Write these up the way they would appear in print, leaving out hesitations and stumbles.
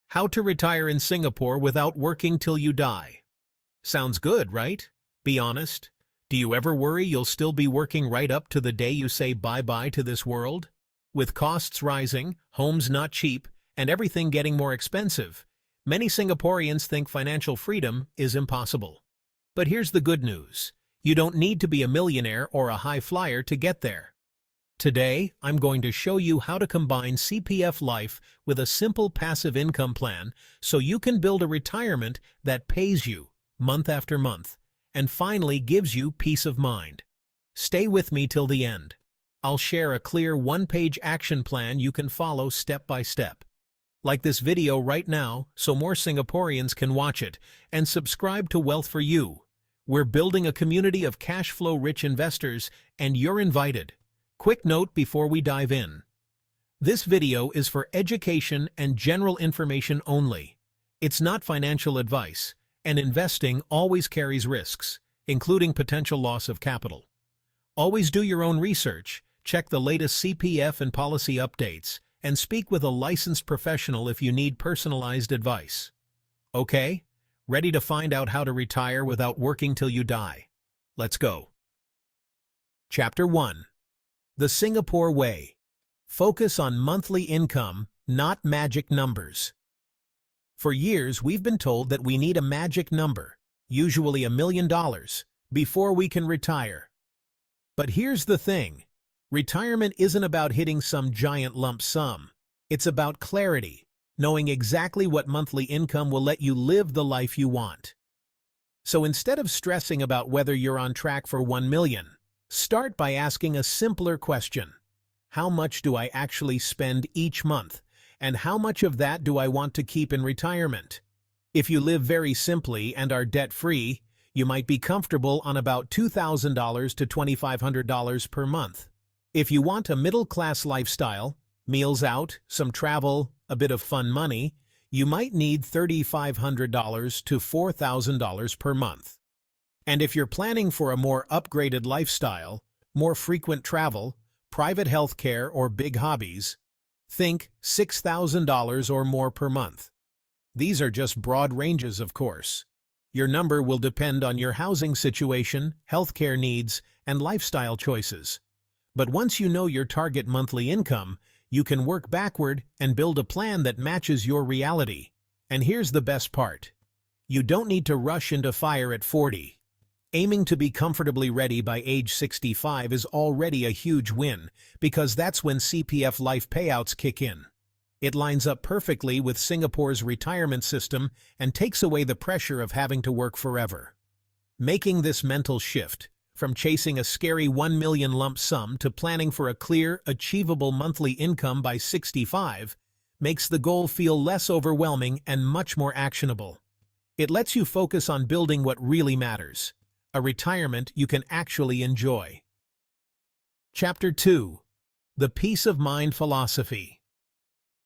How to retire in Singapore without working till you die. Sounds good, right? Be honest. Do you ever worry you'll still be working right up to the day you say bye-bye to this world? With costs rising, homes not cheap, and everything getting more expensive, many Singaporeans think financial freedom is impossible. But here's the good news. You don't need to be a millionaire or a high flyer to get there. Today, I'm going to show you how to combine CPF Life with a simple passive income plan so you can build a retirement that pays you month after month and finally gives you peace of mind. Stay with me till the end. I'll share a clear one-page action plan you can follow step by step. Like this video right now so more Singaporeans can watch it, and subscribe to Wealth for You. We're building a community of cash flow rich investors, and you're invited. Quick note before we dive in. This video is for education and general information only. It's not financial advice, and investing always carries risks, including potential loss of capital. Always do your own research, check the latest CPF and policy updates, and speak with a licensed professional if you need personalized advice. Okay? Ready to find out how to retire without working till you die? Let's go. Chapter 1. The Singapore Way. Focus on monthly income, not magic numbers. For years, we've been told that we need a magic number, usually $1 million, before we can retire. But here's the thing. Retirement isn't about hitting some giant lump sum. It's about clarity, knowing exactly what monthly income will let you live the life you want. So instead of stressing about whether you're on track for 1 million, start by asking a simpler question. How much do I actually spend each month, and how much of that do I want to keep in retirement? If you live very simply and are debt-free, you might be comfortable on about $2,000 to $2,500 per month. If you want a middle-class lifestyle, meals out, some travel, a bit of fun money, you might need $3,500 to $4,000 per month. And if you're planning for a more upgraded lifestyle, more frequent travel, private health care, or big hobbies, think $6,000 or more per month. These are just broad ranges, of course. Your number will depend on your housing situation, healthcare needs, and lifestyle choices. But once you know your target monthly income, you can work backward and build a plan that matches your reality. And here's the best part. You don't need to rush into fire at 40. Aiming to be comfortably ready by age 65 is already a huge win, because that's when CPF Life payouts kick in. It lines up perfectly with Singapore's retirement system and takes away the pressure of having to work forever. Making this mental shift, from chasing a scary 1 million lump sum to planning for a clear, achievable monthly income by 65, makes the goal feel less overwhelming and much more actionable. It lets you focus on building what really matters, a retirement you can actually enjoy. Chapter 2. The Peace of Mind Philosophy.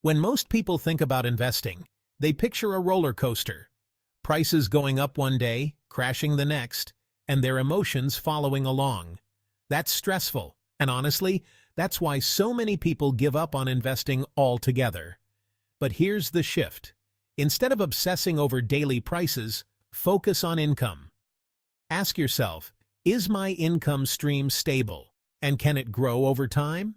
When most people think about investing, they picture a roller coaster. Prices going up one day, crashing the next, and their emotions following along. That's stressful, and honestly, that's why so many people give up on investing altogether. But here's the shift. Instead of obsessing over daily prices, focus on income. Ask yourself, is my income stream stable, and can it grow over time?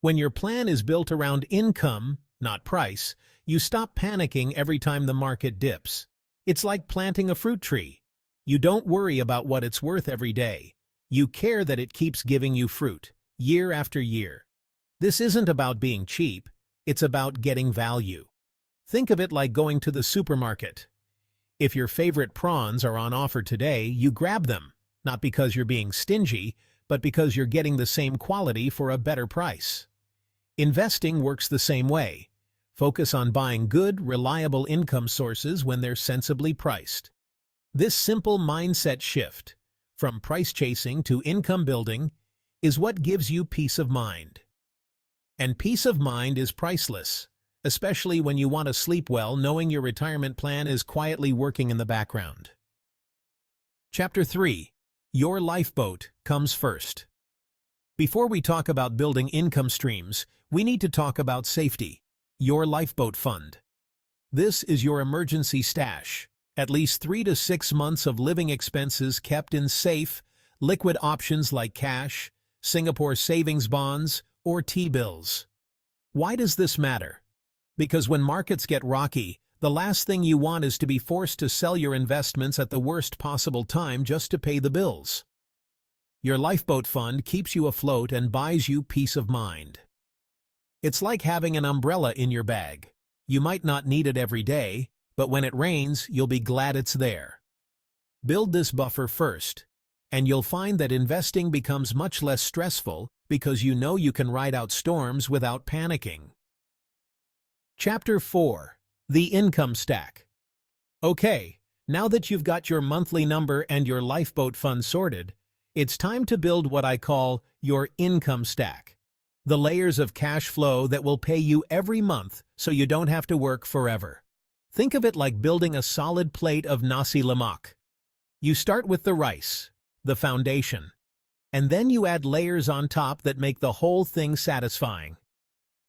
When your plan is built around income, not price, you stop panicking every time the market dips. It's like planting a fruit tree. You don't worry about what it's worth every day. You care that it keeps giving you fruit, year after year. This isn't about being cheap, it's about getting value. Think of it like going to the supermarket. If your favorite prawns are on offer today, you grab them, not because you're being stingy, but because you're getting the same quality for a better price. Investing works the same way. Focus on buying good, reliable income sources when they're sensibly priced. This simple mindset shift, from price chasing to income building, is what gives you peace of mind. And peace of mind is priceless, especially when you want to sleep well knowing your retirement plan is quietly working in the background. Chapter 3. Your lifeboat comes first. Before we talk about building income streams, we need to talk about safety, your lifeboat fund. This is your emergency stash. At least 3 to 6 months of living expenses kept in safe, liquid options like cash, Singapore savings bonds, or T-bills. Why does this matter? Because when markets get rocky, the last thing you want is to be forced to sell your investments at the worst possible time just to pay the bills. Your lifeboat fund keeps you afloat and buys you peace of mind. It's like having an umbrella in your bag. You might not need it every day, but when it rains, you'll be glad it's there. Build this buffer first, and you'll find that investing becomes much less stressful because you know you can ride out storms without panicking. Chapter 4. The Income Stack. Okay, now that you've got your monthly number and your lifeboat fund sorted, it's time to build what I call your income stack. The layers of cash flow that will pay you every month so you don't have to work forever. Think of it like building a solid plate of nasi lemak. You start with the rice, the foundation, and then you add layers on top that make the whole thing satisfying.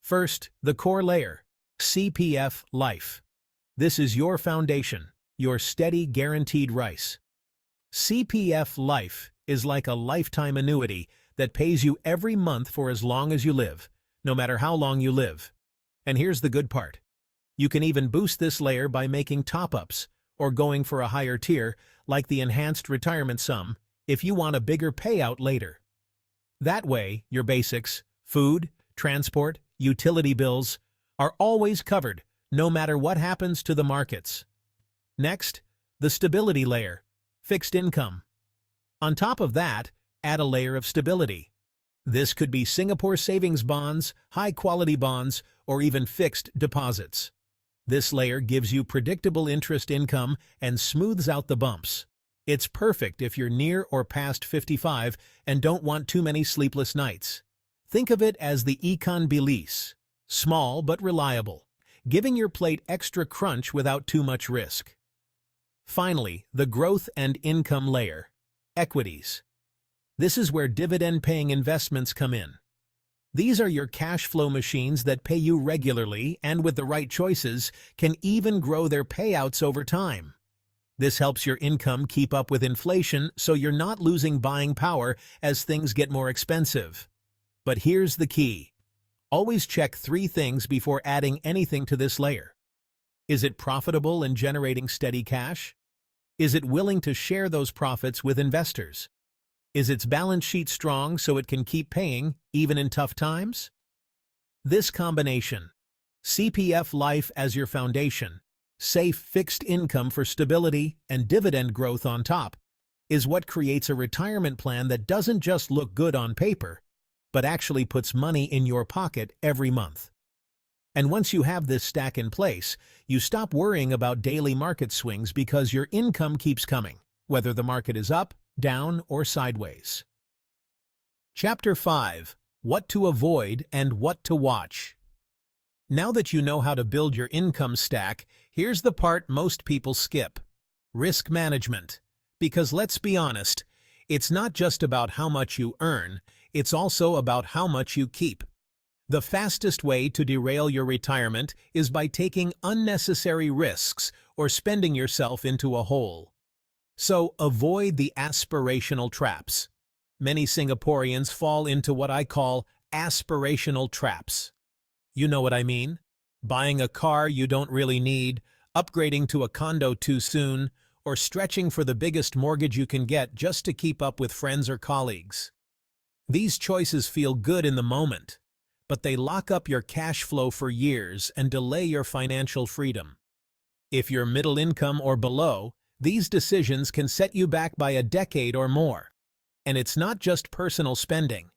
First, the core layer, CPF Life. This is your foundation, your steady guaranteed rice. CPF Life is like a lifetime annuity that pays you every month for as long as you live, no matter how long you live. And here's the good part. You can even boost this layer by making top-ups or going for a higher tier, like the enhanced retirement sum, if you want a bigger payout later. That way, your basics, food, transport, utility bills, are always covered, no matter what happens to the markets. Next, the stability layer, fixed income. On top of that, add a layer of stability. This could be Singapore savings bonds, high-quality bonds, or even fixed deposits. This layer gives you predictable interest income and smooths out the bumps. It's perfect if you're near or past 55 and don't want too many sleepless nights. Think of it as the econ bilis, small but reliable, giving your plate extra crunch without too much risk. Finally, the growth and income layer, equities. This is where dividend-paying investments come in. These are your cash flow machines that pay you regularly and, with the right choices, can even grow their payouts over time. This helps your income keep up with inflation so you're not losing buying power as things get more expensive. But here's the key. Always check 3 things before adding anything to this layer. Is it profitable and generating steady cash? Is it willing to share those profits with investors? Is its balance sheet strong so it can keep paying, even in tough times? This combination, CPF Life as your foundation, safe fixed income for stability, and dividend growth on top, is what creates a retirement plan that doesn't just look good on paper, but actually puts money in your pocket every month. And once you have this stack in place, you stop worrying about daily market swings because your income keeps coming, whether the market is up, down, or sideways. Chapter 5. What to avoid and what to watch. Now that you know how to build your income stack, here's the part most people skip. Risk management. Because let's be honest, it's not just about how much you earn, it's also about how much you keep. The fastest way to derail your retirement is by taking unnecessary risks or spending yourself into a hole. So avoid the aspirational traps. Many Singaporeans fall into what I call aspirational traps. You know what I mean? Buying a car you don't really need, upgrading to a condo too soon, or stretching for the biggest mortgage you can get just to keep up with friends or colleagues. These choices feel good in the moment, but they lock up your cash flow for years and delay your financial freedom. If you're middle income or below, these decisions can set you back by a decade or more. And it's not just personal spending.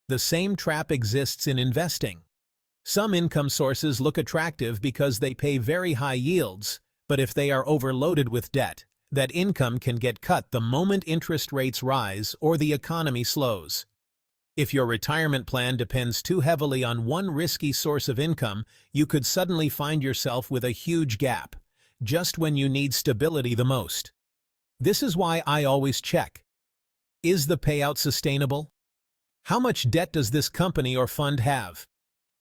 The same trap exists in investing. Some income sources look attractive because they pay very high yields, but if they are overloaded with debt, that income can get cut the moment interest rates rise or the economy slows. If your retirement plan depends too heavily on one risky source of income, you could suddenly find yourself with a huge gap, just when you need stability the most. This is why I always check. Is the payout sustainable? How much debt does this company or fund have?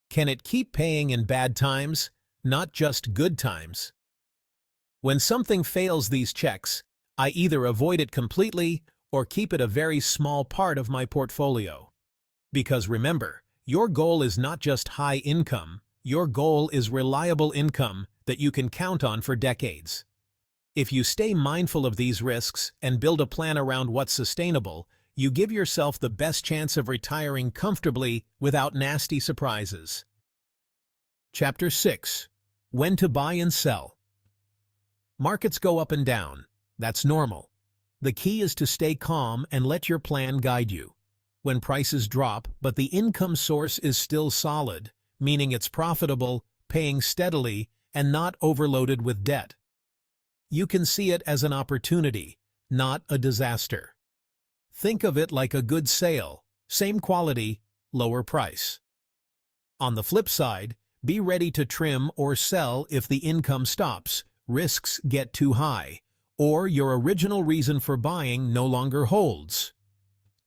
Can it keep paying in bad times? not just good times. When something fails these checks, I either avoid it completely or keep it a very small part of my portfolio. Because remember, your goal is not just high income, your goal is reliable income that you can count on for decades. If you stay mindful of these risks and build a plan around what's sustainable, you give yourself the best chance of retiring comfortably without nasty surprises. Chapter 6. When to buy and sell. Markets go up and down. That's normal. The key is to stay calm and let your plan guide you. When prices drop but the income source is still solid, meaning it's profitable, paying steadily, and not overloaded with debt, you can see it as an opportunity, not a disaster. Think of it like a good sale, same quality, lower price. On the flip side, be ready to trim or sell if the income stops, risks get too high, or your original reason for buying no longer holds.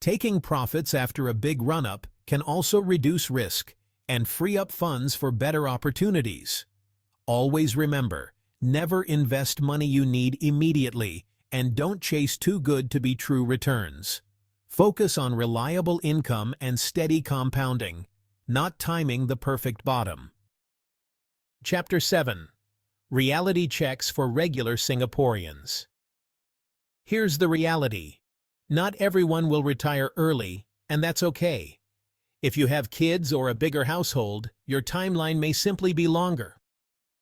Taking profits after a big run-up can also reduce risk and free up funds for better opportunities. Always remember, never invest money you need immediately, and don't chase too good to be true returns. Focus on reliable income and steady compounding, not timing the perfect bottom. Chapter 7. Reality checks for regular Singaporeans. Here's the reality. Not everyone will retire early, and that's okay. If you have kids or a bigger household, your timeline may simply be longer.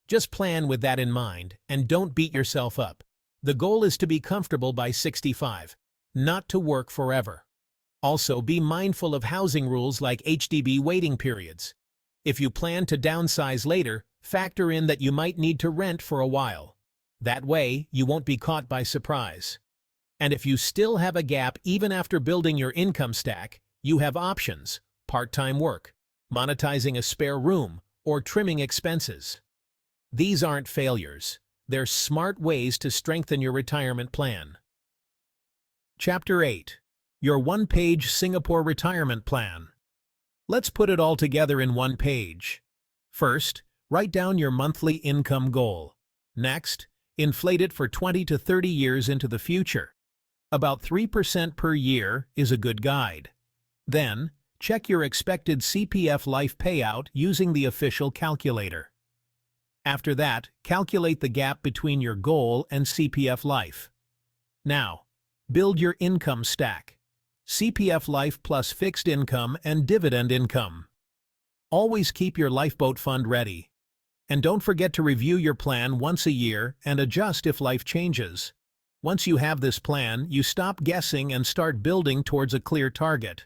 Just plan with that in mind, and don't beat yourself up. The goal is to be comfortable by 65, not to work forever. Also, be mindful of housing rules like HDB waiting periods. If you plan to downsize later, factor in that you might need to rent for a while. That way, you won't be caught by surprise. And if you still have a gap even after building your income stack, you have options: part-time work, monetizing a spare room, or trimming expenses. These aren't failures. They're smart ways to strengthen your retirement plan. Chapter 8. Your one-page Singapore retirement plan. Let's put it all together in one page. First, write down your monthly income goal. Next, inflate it for 20 to 30 years into the future. About 3% per year is a good guide. Then, check your expected CPF Life payout using the official calculator. After that, calculate the gap between your goal and CPF Life. Now, build your income stack. CPF Life plus fixed income and dividend income. Always keep your lifeboat fund ready. And don't forget to review your plan once a year and adjust if life changes. Once you have this plan, you stop guessing and start building towards a clear target.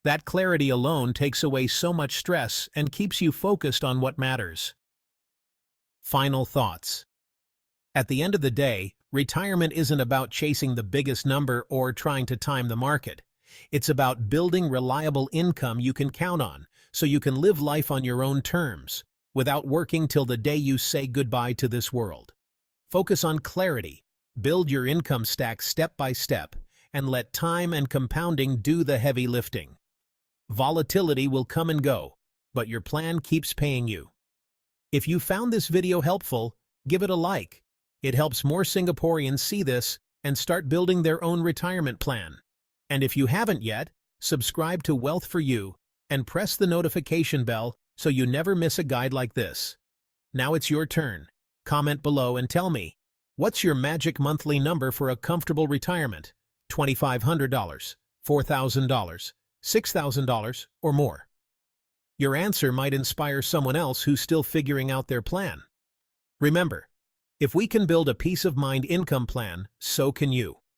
That clarity alone takes away so much stress and keeps you focused on what matters. Final thoughts. At the end of the day, retirement isn't about chasing the biggest number or trying to time the market. It's about building reliable income you can count on, so you can live life on your own terms, without working till the day you say goodbye to this world. Focus on clarity, build your income stack step by step, and let time and compounding do the heavy lifting. Volatility will come and go, but your plan keeps paying you. If you found this video helpful, give it a like. It helps more Singaporeans see this and start building their own retirement plan. And if you haven't yet, subscribe to Wealth for You and press the notification bell so you never miss a guide like this. Now it's your turn. Comment below and tell me, what's your magic monthly number for a comfortable retirement? $2,500, $4,000, $6,000, or more. Your answer might inspire someone else who's still figuring out their plan. Remember, if we can build a peace of mind income plan, so can you.